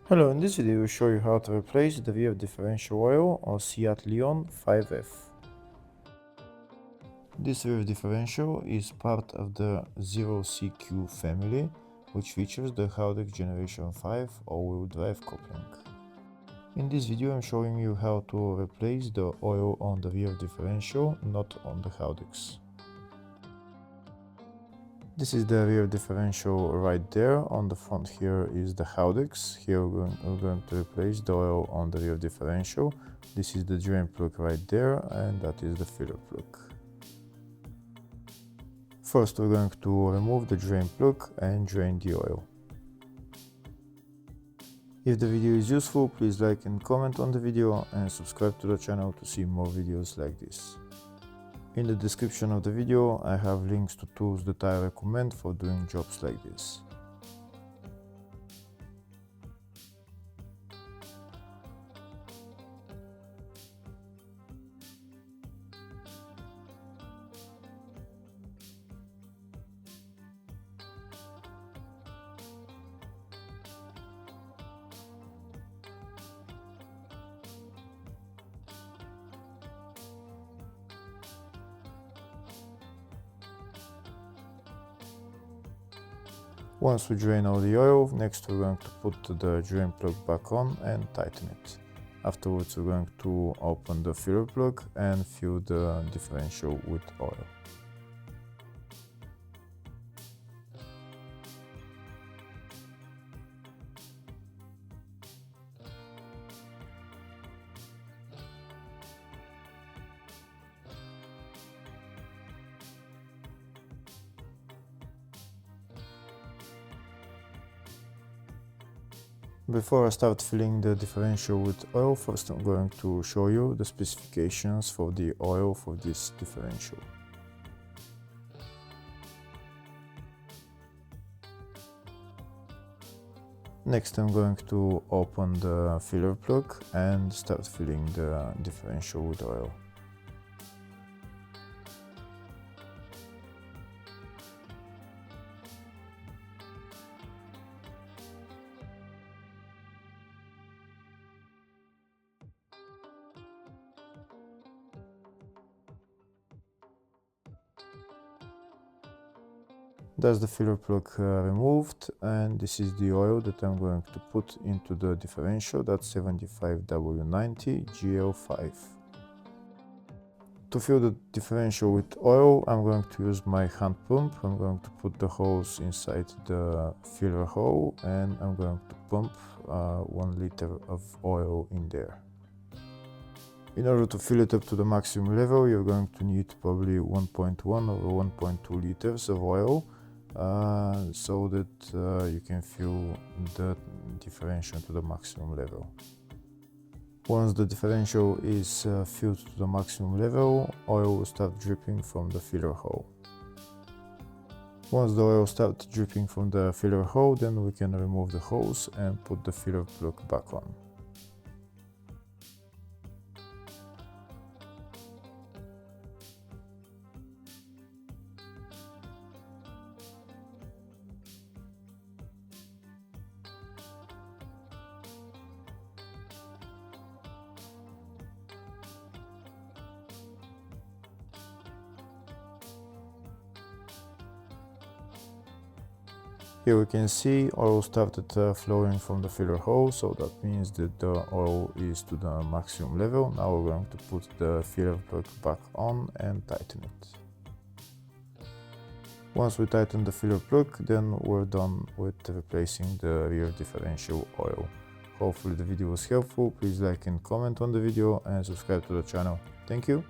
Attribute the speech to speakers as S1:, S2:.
S1: Hello, in this video I will show you how to replace the rear differential oil on Seat Leon 5F. This rear differential is part of the 0CQ family, which features the hydraulic generation 5 all-wheel drive coupling. In this video I'm showing you how to replace the oil on the rear differential, not on the hydraulics. This is the rear differential right there. On the front here is the hydraulics. Here we're going to replace the oil on the rear differential. This is the drain plug right there, and that is the filler plug. First we're going to remove the drain plug and drain the oil. If the video is useful, please like and comment on the video and subscribe to the channel to see more videos like this. In the description of the video, I have links to tools that I recommend for doing jobs like this. Once we drain all the oil, next we're going to put the drain plug back on and tighten it. Afterwards we're going to open the filler plug and fill the differential with oil. Before I start filling the differential with oil, first I'm going to show you the specifications for the oil for this differential. Next I'm going to open the filler plug and start filling the differential with oil. That's the filler plug removed, and this is the oil that I'm going to put into the differential. That's 75W90 GL5. To fill the differential with oil, I'm going to use my hand pump. I'm going to put the hose inside the filler hole and I'm going to pump 1 liter of oil in there. In order to fill it up to the maximum level, you're going to need probably 1.1 or 1.2 liters of oil. So that you can fill the differential to the maximum level. Once the differential is filled to the maximum level, oil will start dripping from the filler hole. Once the oil starts dripping from the filler hole, then we can remove the hose and put the filler plug back on. Here we can see oil started flowing from the filler hole, so that means that the oil is to the maximum level. Now we're going to put the filler plug back on and tighten it. Once we tighten the filler plug, then we're done with replacing the rear differential oil. Hopefully the video was helpful. Please like and comment on the video and subscribe to the channel. Thank you.